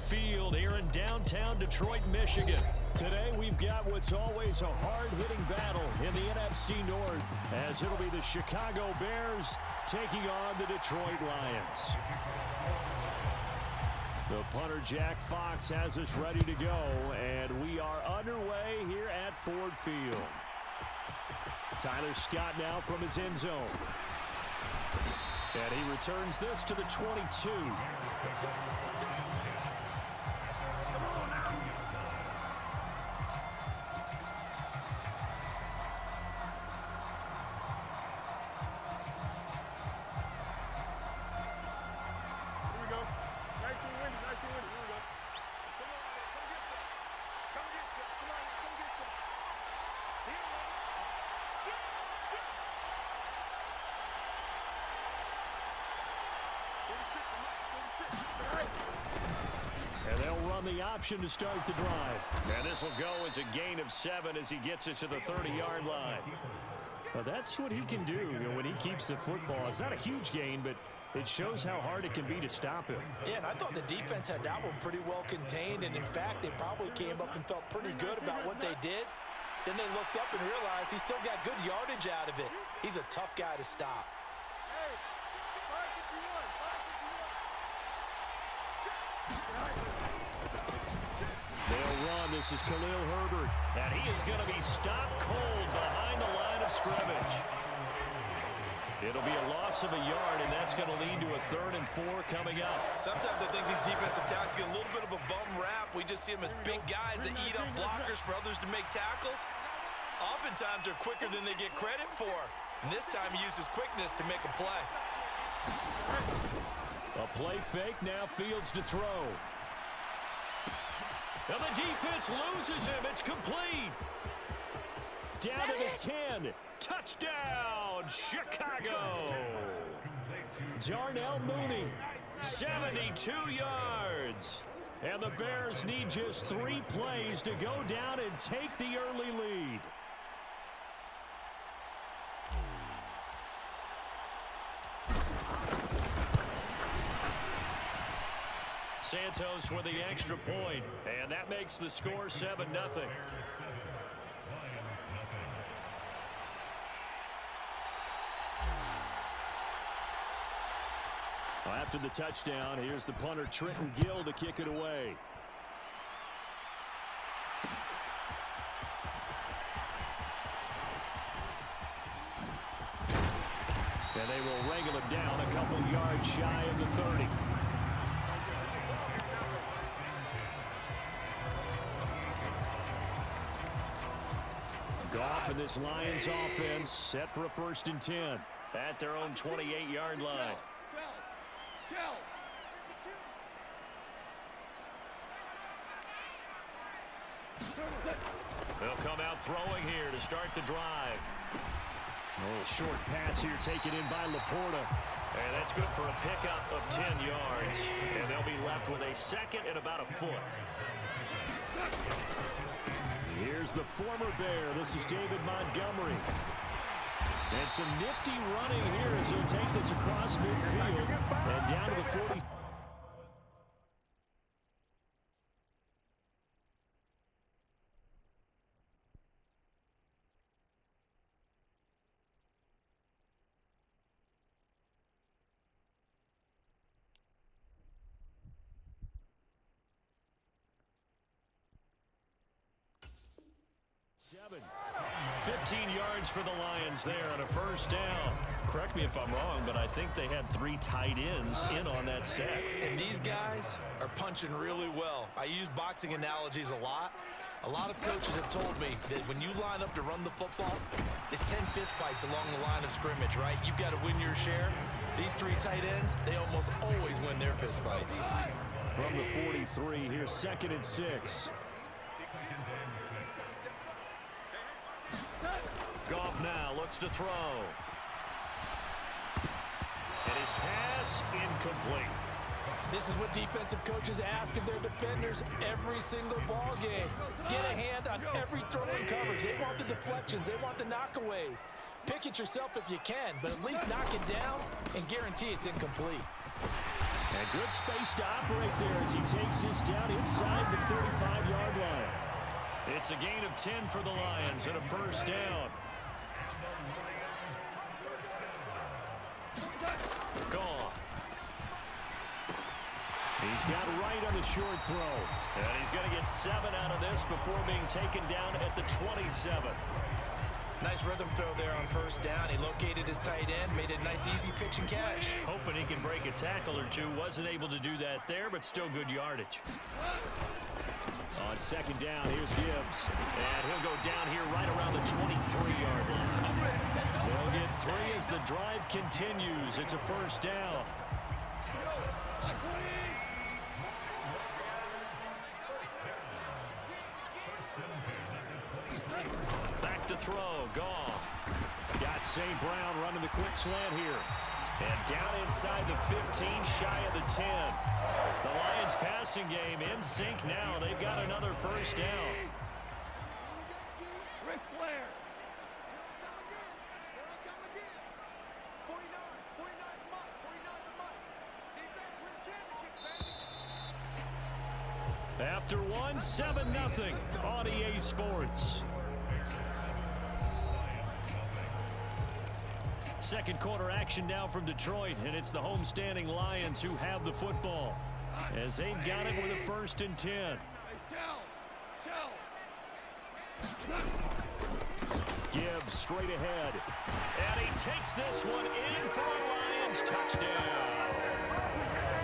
Field here in downtown Detroit, Michigan. Today we've got what's always a hard-hitting battle in the NFC North, as it'll be the Chicago Bears taking on the Detroit Lions. The punter Jack Fox has us ready to go, and we are underway here at Ford Field. Tyler Scott now from his end zone. And he returns this to the 22. And they'll run the option to start the drive. And this will go as a gain of 7 as he gets it to the 30-yard line. Well, that's what he can do when he keeps the football. It's not a huge gain, but it shows how hard it can be to stop him. Yeah, and I thought the defense had that one pretty well contained, and in fact, they probably came up and felt pretty good about what they did. Then they looked up and realized he still got good yardage out of it. He's a tough guy to stop. They'll run. This is Khalil Herbert. And he is going to be stopped cold behind the line of scrimmage. It'll be a loss of a yard, and that's going to lead to a 3rd and 4 coming up. Sometimes I think these defensive tackles get a little bit of a bum rap. We just see them as big guys that eat up blockers for others to make tackles. Oftentimes they're quicker than they get credit for. And this time he uses quickness to make a play. A play fake, now Fields to throw. And the defense loses him. It's complete. Down to the 10. Touchdown, Chicago. Darnell Mooney, 72 yards. And the Bears need just 3 plays to go down and take the early lead. Santos with the extra point, and that makes the score 7-0. After the touchdown, here's the punter Trenton Gill to kick it away. And they will wrangle it down a couple yards shy of the 30. Goff and this Lions offense set for a 1st and 10 at their own 28-yard line. They'll come out throwing here to start the drive. A little short pass here taken in by Laporta. And that's good for a pickup of 10 yards. And they'll be left with a 2nd and about a foot. Here's the former Bear. This is David Montgomery. And some nifty running here as he'll take this across midfield and down to the 40. Seven. 15 yards for the Lions there on a 1st down. Correct me if I'm wrong, but I think they had 3 tight ends in on that set. And these guys are punching really well. I use boxing analogies a lot. A lot of coaches have told me that when you line up to run the football, it's 10 fistfights along the line of scrimmage, right? You've got to win your share. These 3 tight ends, they almost always win their fistfights. From the 43, here's 2nd and 6. Goff now looks to throw. And his pass incomplete. This is what defensive coaches ask of their defenders every single ball game. Get a hand on every throw in coverage. They want the deflections. They want the knockaways. Pick it yourself if you can, but at least knock it down and guarantee it's incomplete. And good space to operate there as he takes this down inside the 35-yard line. It's a gain of 10 for the Lions and a first down. Gone. He's got right on the short throw. And he's going to get 7 out of this before being taken down at the 27. Nice rhythm throw there on first down. He located his tight end, made a nice easy pitch and catch. Hoping he can break a tackle or two. Wasn't able to do that there, but still good yardage. On second down, here's Gibbs. And he'll go down here right around the 23-yard line. They'll get 3 as the drive continues. It's a first down. Back to throw. Goff. Got St. Brown running the quick slant here. And down inside the 15, shy of the 10. The Lions passing game in sync now. They've got another first down. Ric Flair. After one, 7-0 on EA Sports. Second quarter action now from Detroit, and it's the homestanding Lions who have the football as they've got it with a 1st and 10. Gibbs straight ahead, and he takes this one in for a Lions touchdown.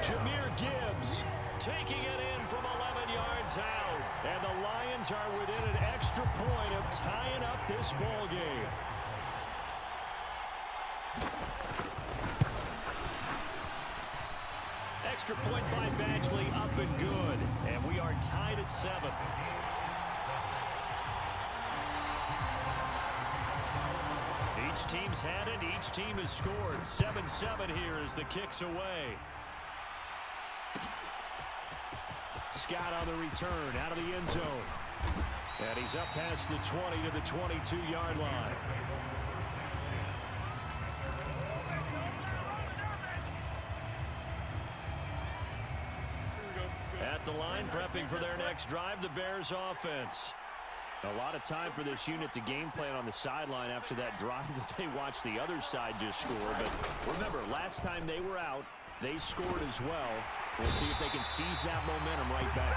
Jahmyr Gibbs taking it in from 11 yards out, and the Lions are within an extra point of tying up this ball game. Extra point by Badgley, up and good. And we are tied at 7. Each team's had it. Each team has scored. 7-7 here as the kick's away. Scott on the return out of the end zone. And he's up past the 20 to the 22-yard line. At the line, prepping for their next drive, the Bears offense. A lot of time for this unit to game plan on the sideline after that drive that they watched the other side just score. But remember, last time they were out, they scored as well. We'll see if they can seize that momentum right back.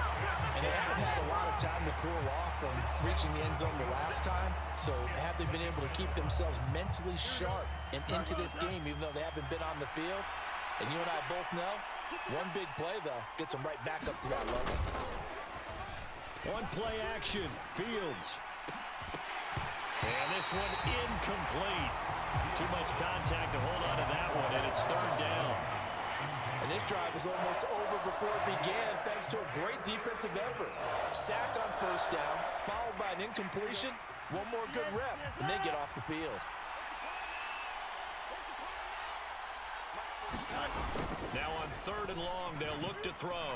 And they haven't had a lot of time to cool off from reaching the end zone the last time. So have they been able to keep themselves mentally sharp and into this game, even though they haven't been on the field? And you and I both know, one big play, though, gets them right back up to that level. One play action, Fields. And this one incomplete. Too much contact to hold on to that one, and it's 3rd down. And this drive was almost over before it began thanks to a great defensive effort. Sack on first down, followed by an incompletion. One more good rep, and they get off the field. Now on 3rd and long, they'll look to throw.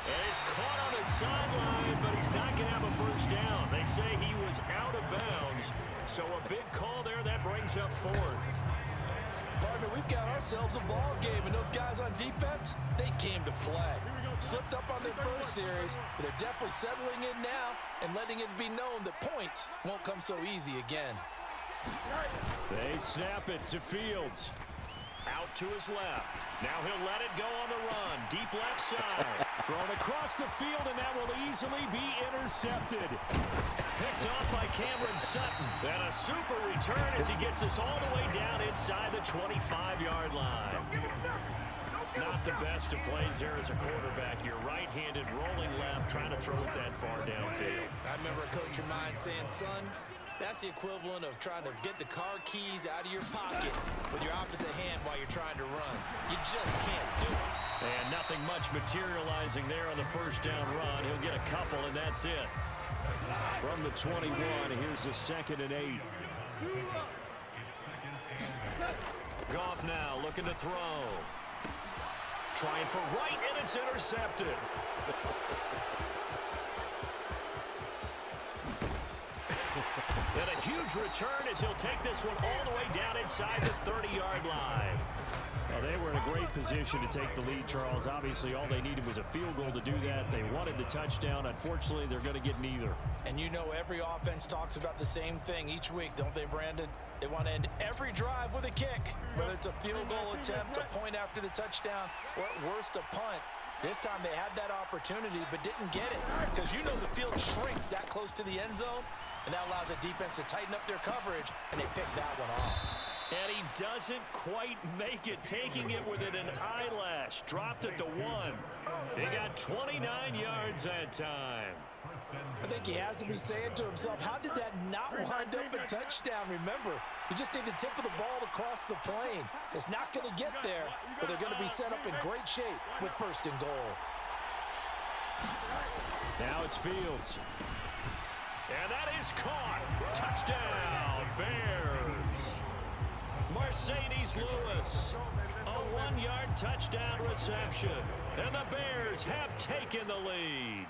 And he's caught on his sideline, but he's not going to have a first down. They say he was out of bounds, so a big call there that brings up 4th. Partner, we've got ourselves a ball game, and those guys on defense, they came to play. Slipped up on their first series, but they're definitely settling in now and letting it be known that points won't come so easy again. They snap it to Fields. Out to his left. Now he'll let it go on the run. Deep left side. Thrown across the field, and that will easily be intercepted. Picked off by Cameron Sutton. And a super return as he gets us all the way down inside the 25-yard line. Not the best of plays there as a quarterback. You're right-handed, rolling left, trying to throw it that far downfield. I remember a coach of mine saying, son, that's the equivalent of trying to get the car keys out of your pocket with your opposite hand while you're trying to run. You just can't do it. And nothing much materializing there on the first down run. He'll get a couple, and that's it. From the 21, here's the 2nd and 8. Goff now looking to throw. Trying for right, and it's intercepted. And a huge return as he'll take this one all the way down inside the 30-yard line. Well, they were in a great position to take the lead, Charles. Obviously, all they needed was a field goal to do that. They wanted the touchdown. Unfortunately, they're going to get neither. And you know every offense talks about the same thing each week, don't they, Brandon? They want to end every drive with a kick, whether it's a field goal attempt, a point after the touchdown, or at worst, a punt. This time they had that opportunity but didn't get it because you know the field shrinks that close to the end zone, and that allows the defense to tighten up their coverage, and they pick that one off. And he doesn't quite make it, taking it within an eyelash. Dropped it to 1. He got 29 yards that time. I think he has to be saying to himself, how did that not wind up a touchdown? Remember, you just need the tip of the ball to cross the plane. It's not going to get there, but they're going to be set up in great shape with 1st and goal. Now it's Fields. And that is caught. Touchdown, Bears. Mercedes Lewis. A 1-yard touchdown reception. And the Bears have taken the lead.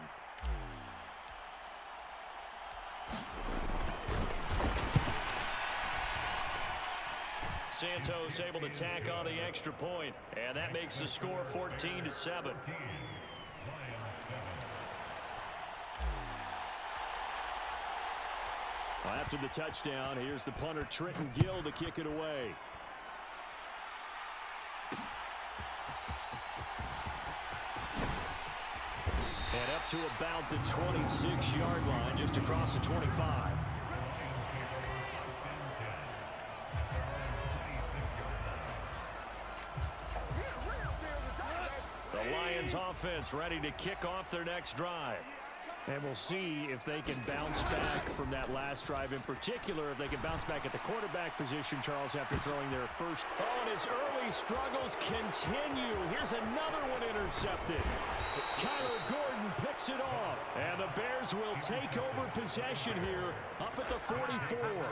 Santos able to tack on the extra point, and that makes the score 14-7. Well, after the touchdown, here's the punter Trenton Gill to kick it away. And up to about the 26-yard line, just across the 25. The Lions offense ready to kick off their next drive. And we'll see if they can bounce back from that last drive in particular, if they can bounce back at the quarterback position, Charles, after throwing their first. Oh, and his early struggles continue. Here's another one intercepted. Kyler Gordon picks it off. And the Bears will take over possession here up at the 44.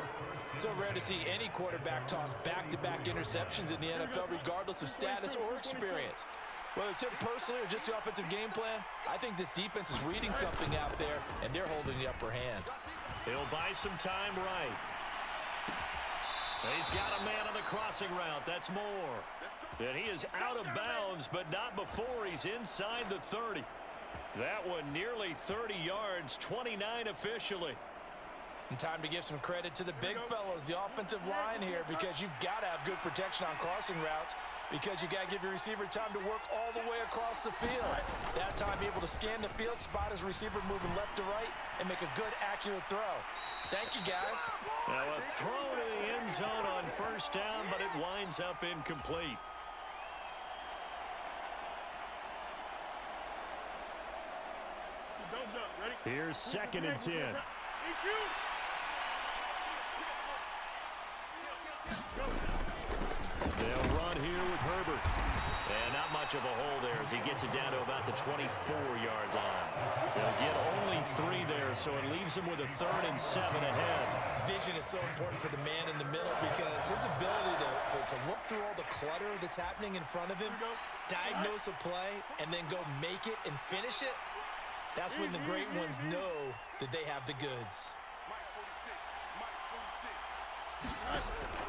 So rare to see any quarterback toss back-to-back interceptions in the NFL, regardless of status or experience. Whether it's him personally or just the offensive game plan, I think this defense is reading something out there, and they're holding the upper hand. He'll buy some time right. He's got a man on the crossing route. That's Moore. And he is out of bounds, but not before he's inside the 30. That one nearly 30 yards, 29 officially. And time to give some credit to the big fellows, the offensive line here, because you've got to have good protection on crossing routes, because you got to give your receiver time to work all the way across the field. That time, be able to scan the field, spot his receiver moving left to right, and make a good, accurate throw. Thank you, guys. Now a throw to the end zone on 1st down, but it winds up incomplete. Here's 2nd and 10. They'll run here with Herbert. And not much of a hole there as he gets it down to about the 24-yard line. They'll get only 3 there, so it leaves them with a 3rd and 7 ahead. Vision is so important for the man in the middle because his ability to look through all the clutter that's happening in front of him, diagnose a play, and then go make it and finish it, that's when the great ones know that they have the goods.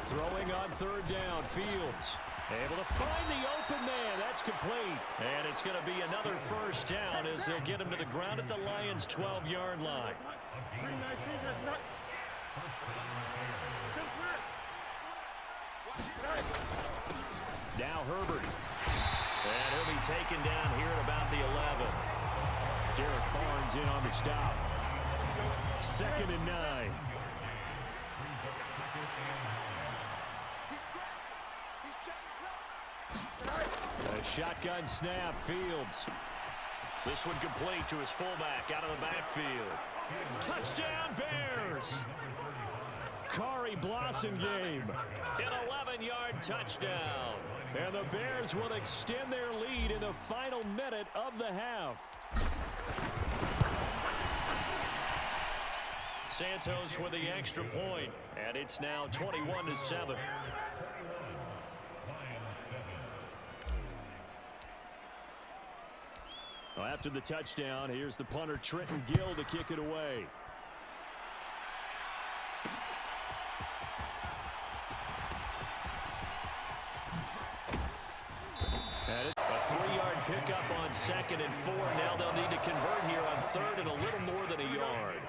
Throwing on 3rd down, Fields. Able to find the open man. That's complete. And it's going to be another 1st down as they'll get him to the ground at the Lions' 12-yard line. Now Herbert. And he'll be taken down here at about the 11. Derek Barnes in on the stop. 2nd and 9. A shotgun snap, Fields. This one complete to his fullback out of the backfield. Touchdown, Bears! Kari Blossomgame, an 11-yard touchdown. And the Bears will extend their lead in the final minute of the half. Santos with the extra point, and it's now 21-7. Well, after the touchdown, here's the punter Trenton Gill to kick it away. A 3-yard pickup on 2nd and 4. Now they'll need to convert here on 3rd and a little more than a yard.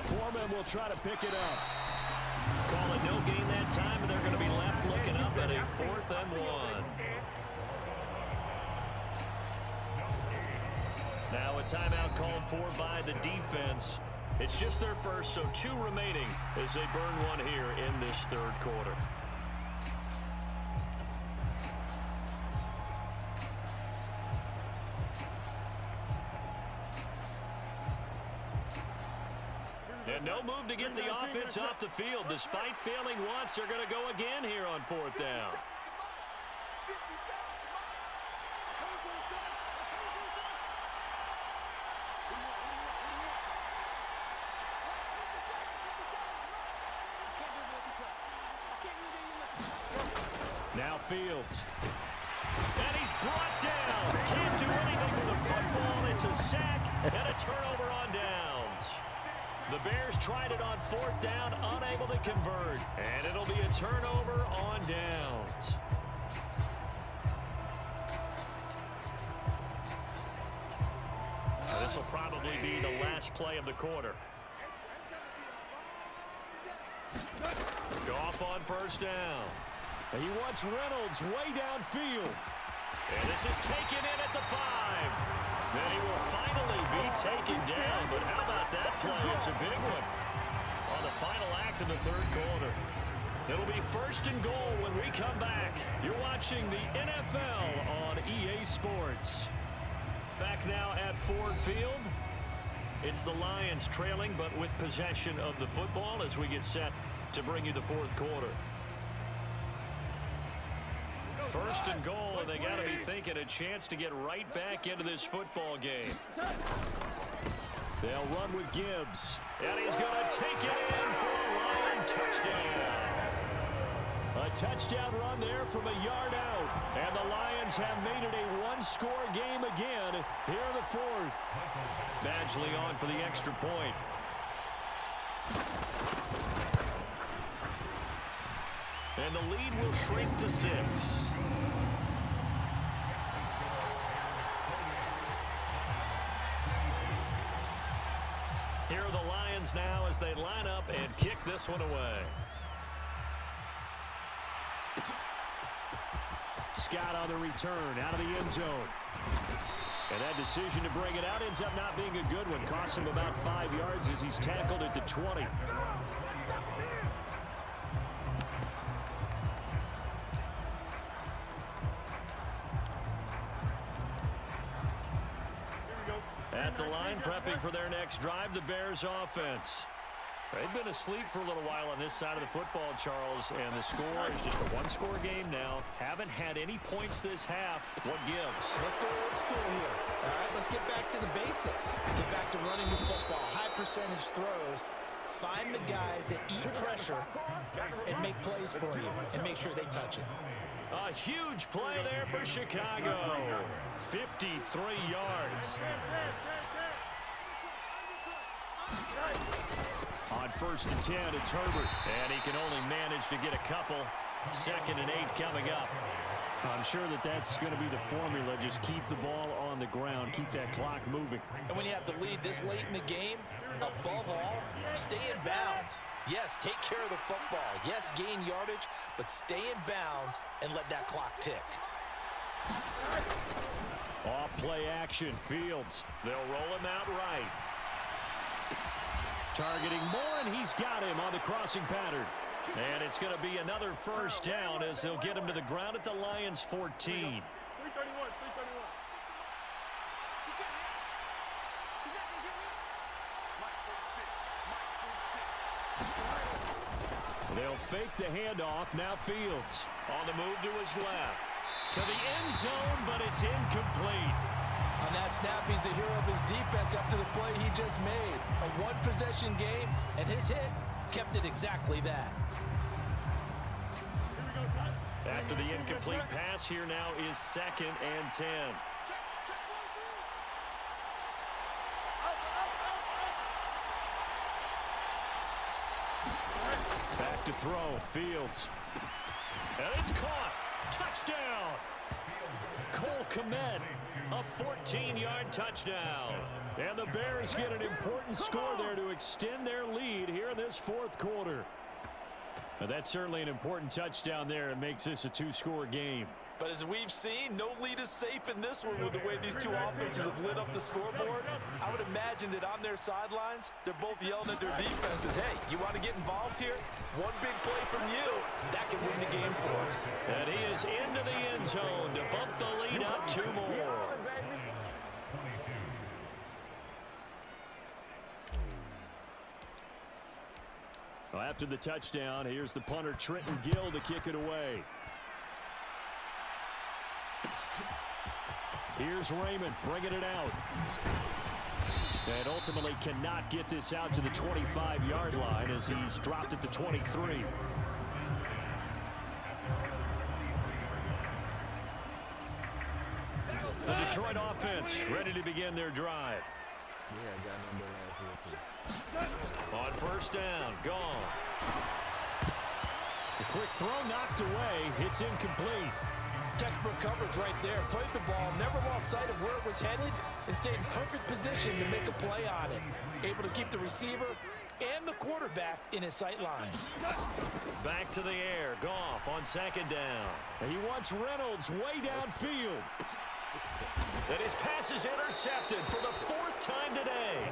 Foreman will try to pick it up. Call it no gain that time, and they're going to be left looking up at a 4th and 1. Now a timeout called for by the defense. It's just their first, so 2 remaining as they burn one here in this 3rd quarter. And no move to get the offense off the field. Despite failing once, they're going to go again here on 4th down. Now Fields. And he's brought down. Can't do anything with the football. It's a sack and a turnover on downs. The Bears tried it on 4th down, unable to convert. And it'll be a turnover on downs. This will probably be the last play of the quarter. Goff on 1st down. He wants Reynolds way downfield. And this is taken in at the 5. Then he will finally be taken down. But how about that play? It's a big one on the final act of the 3rd quarter. It'll be 1st and goal when we come back. You're watching the NFL on EA Sports. Back now at Ford Field. It's the Lions trailing, but with possession of the football as we get set to bring you the 4th quarter. 1st and goal, and they got to be thinking a chance to get right back into this football game. They'll run with Gibbs, and he's going to take it in for a Lion touchdown. A touchdown run there from a yard out, and the Lions have made it a 1-score game again here in the 4th. Badgley on for the extra point. And the lead will shrink to 6. Here are the Lions now as they line up and kick this one away. Scott on the return out of the end zone. And that decision to bring it out ends up not being a good one. Costs him about 5 yards as he's tackled at the 20. At the line, prepping for their next drive, the Bears offense. They've been asleep for a little while on this side of the football, Charles, and the score is just a 1-score game now. Haven't had any points this half. What gives? Let's go old school here. All right, let's get back to the basics. Get back to running the football, high percentage throws. Find the guys that eat pressure and make plays for you and make sure they touch it. A huge play there for Chicago. 53 yards. On 1st and 10, it's Herbert. And he can only manage to get a couple. 2nd and 8 coming up. I'm sure that that's going to be the formula. Just keep the ball on the ground. Keep that clock moving. And when you have the lead this late in the game, above all, stay in bounds. Yes, take care of the football. Yes, gain yardage, but stay in bounds and let that clock tick. Off play action, Fields. They'll roll him out right. Targeting Moore, and he's got him on the crossing pattern. And it's going to be another 1st down as they'll get him to the ground at the Lions' 14. 331. They'll fake the handoff. Now Fields on the move to his left. To the end zone, but it's incomplete. On that snap, he's the hero of his defense up to the play he just made. A 1-possession game, and his hit kept it exactly that. After the incomplete pass, here now is 2nd and 10. back to throw. Fields. And it's caught. Touchdown. Cole Kmet, a 14-yard touchdown. And the Bears get an important score there to extend their lead here in this fourth quarter. Now, that's certainly an important touchdown there. It makes this a two-score game. But as we've seen, no lead is safe in this one with the way these two offenses have lit up the scoreboard. I would imagine that on their sidelines, they're both yelling at their defenses, hey, you want to get involved here? One big play from you, that can win the game for us. And he is into the end zone to bump the lead up two more. Well, after the touchdown, here's the punter, Trenton Gill, to kick it away. Here's Raymond bringing it out. And ultimately cannot get this out to the 25-yard line as he's dropped it to 23. The Detroit offense ready to begin their drive. On first down, gone. The quick throw knocked away. It's incomplete. Textbook coverage right there. Played the ball, never lost sight of where it was headed, and stayed in perfect position to make a play on it. Able to keep the receiver and the quarterback in his sight lines. Back to the air. Goff on second down. And he wants Reynolds way downfield. And his pass is intercepted for the fourth time today.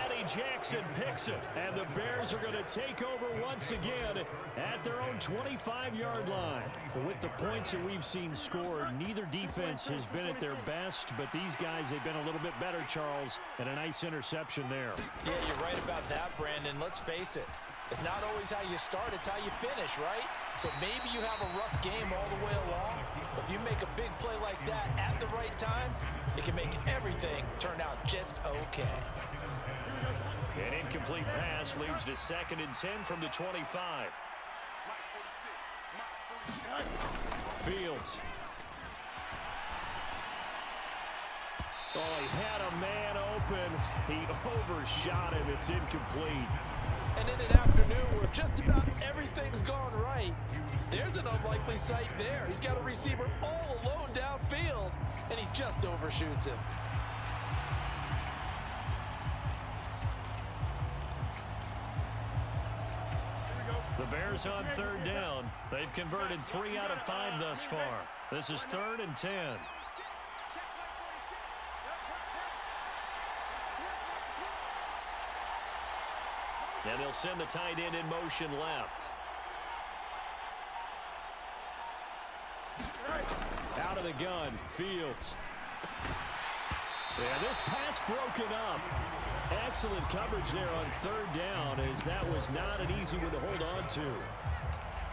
Eddie Jackson picks it. And the Bears are going to take over once again at their own 25-yard line. With the points that we've seen scored, neither defense has been at their best, but these guys, they've been a little bit better, Charles, and a nice interception there. Yeah, you're right about that, Brandon. Let's face it. It's not always how you start, it's how you finish, right? So maybe you have a rough game all the way along, but if you make a big play like that at the right time, it can make everything turn out just okay. An incomplete pass leads to 2nd and 10 from the 25. Fields. Oh, he had a man open. He overshot him. It's incomplete. And in an afternoon where just about everything's gone right, there's an unlikely sight there. He's got a receiver all alone downfield, and he just overshoots him. The Bears on third down. They've converted 3 out of 5 thus far. This is 3rd and 10. And they'll send the tight end in motion left. Out of the gun, Fields. Yeah, this pass broken up. Excellent coverage there on third down, as that was not an easy one to hold on to.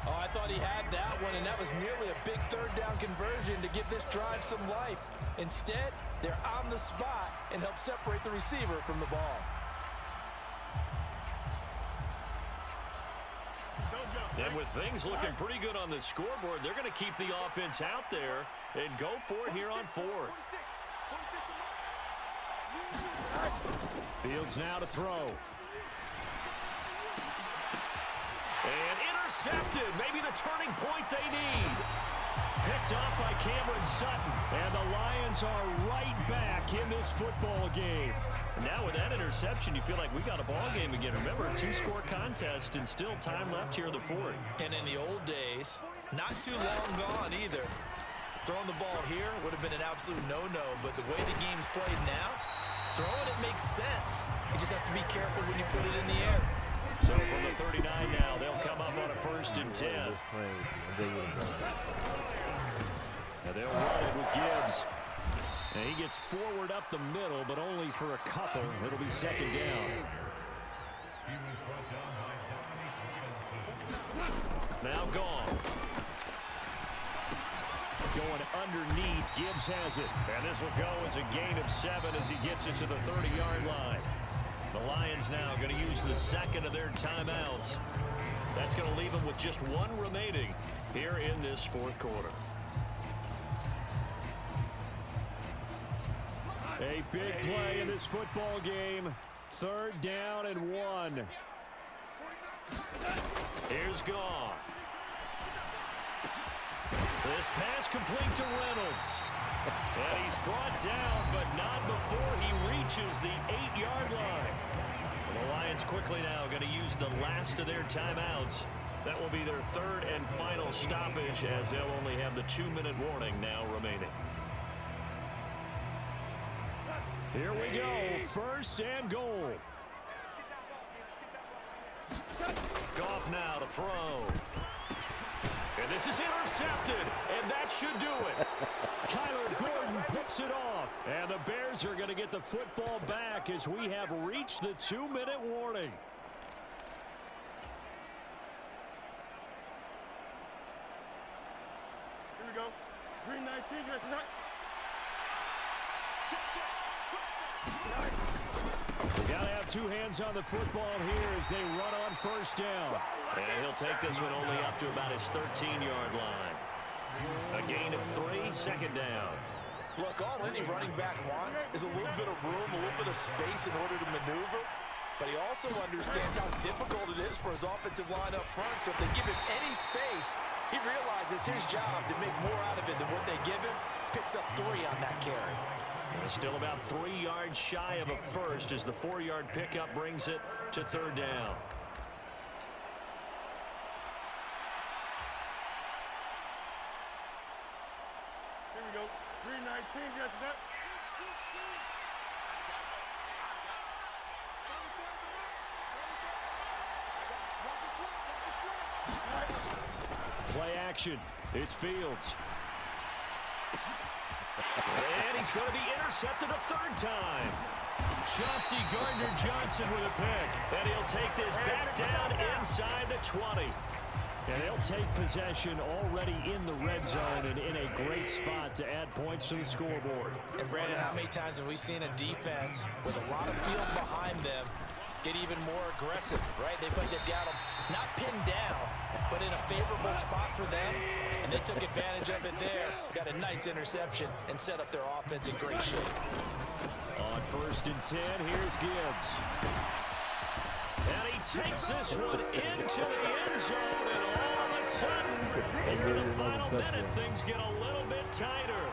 Oh, I thought he had that one, and that was nearly a big third down conversion to give this drive some life. Instead, they're on the spot and help separate the receiver from the ball. And with things looking pretty good on the scoreboard, they're going to keep the offense out there and go for it here on 4th. Fields now to throw. And intercepted. Maybe the turning point they need. Picked up by Cameron Sutton. And the Lions are right back in this football game. Now with that interception, you feel like we got a ball game again. Remember, a 2-score contest and still time left here in the 4th. And in the old days, not too long gone either. Throwing the ball here would have been an absolute no-no, but the way the game's played now, throwing it makes sense. You just have to be careful when you put it in the air. So from the 39 now, they'll come up on a 1st and 10. Now they'll run it with Gibbs. And he gets forward up the middle, but only for a couple. It'll be 2nd down. Now gone. Going underneath, Gibbs has it. And this will go as a gain of 7 as he gets it to the 30-yard line. The Lions now going to use the 2nd of their timeouts. That's going to leave them with just 1 remaining here in this 4th quarter. A big play in this football game. 3rd down and 1. Here's Goff. This pass complete to Reynolds. And he's brought down, but not before he reaches the 8-yard line. The Lions quickly now going to use the last of their timeouts. That will be their third and final stoppage, as they'll only have the 2-minute warning now remaining. Here we go, first and goal. Goff now to throw. And this is intercepted, and that should do it. Kyler Gordon picks it off. And the Bears are going to get the football back as we have reached the 2-minute warning. Here we go. Green 19, They got to have two hands on the football here as they run on first down. And he'll take this one only up to about his 13-yard line. A gain of 3, second down. Look, all any running back wants is a little bit of room, a little bit of space in order to maneuver. But he also understands how difficult it is for his offensive line up front. So if they give him any space, he realizes his job to make more out of it than what they give him. Picks up 3 on that carry. Still about 3 yards shy of a first as the 4-yard pickup brings it to third down. Here we go. Green 19, you got that? Play action. It's Fields. And he's going to be intercepted a third time. Chauncey Gardner-Johnson with a pick. And he'll take this back down inside the 20. And they'll take possession already in the red zone and in a great spot to add points to the scoreboard. And Brandon, how many times have we seen a defense with a lot of field behind them get even more aggressive, right? They think they've got them not pinned down, but in a favorable spot for them, and they took advantage of it there. Got a nice interception and set up their offense in great shape. On first and 10, here's Gibbs. And he takes this one into the end zone, and all of a sudden, here in the final minute, things get a little bit tighter.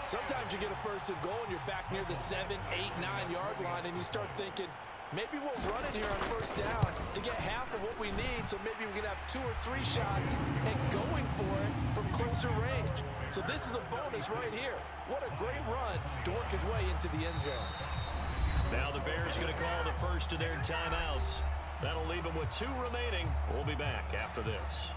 Sometimes you get a first and goal, and you're back near the 7, 8, 9-yard line, and you start thinking, maybe we'll run it here on first down to get half of what we need, so maybe we can have 2 or 3 shots and going for it from closer range. So this is a bonus right here. What a great run to work his way into the end zone. Now the Bears going to call the first of their timeouts. That'll leave them with 2 remaining. We'll be back after this.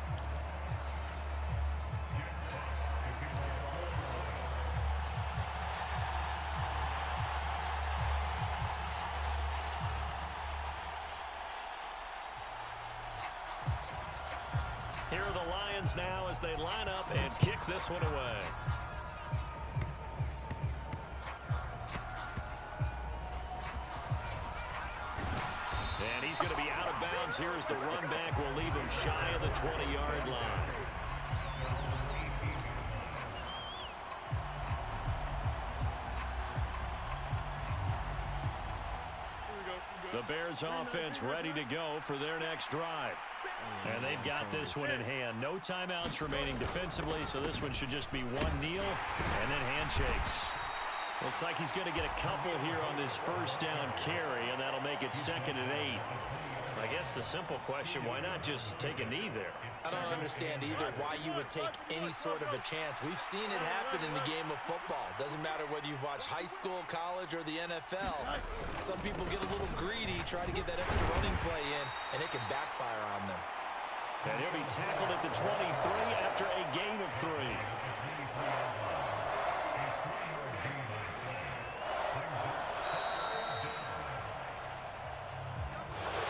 Here are the Lions now as they line up and kick this one away. And he's going to be out of bounds here as the run back will leave him shy of the 20-yard line. The Bears offense ready to go for their next drive. And they've got this one in hand. No timeouts remaining defensively, so this one should just be one kneel and then handshakes. Looks like he's going to get a couple here on this first down carry, and that'll make it 2nd and 8. I guess the simple question, why not just take a knee there? I don't understand either why you would take any sort of a chance. We've seen it happen in the game of football. Doesn't matter whether you've watched high school, college, or the NFL. Some people get a little greedy, try to get that extra running play in, and it can backfire on them. And he'll be tackled at the 23 after a gain of 3.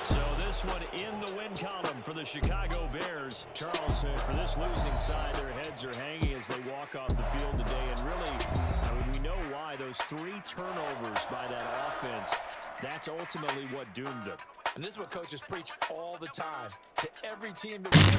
So this one in the win column for the Chicago Bears. Charles, for this losing side, their heads are hanging as they walk off the field today. And really, I mean, we know why. Those 3 turnovers by that offense, that's ultimately what doomed them. And this is what coaches preach all the time to every team that we ever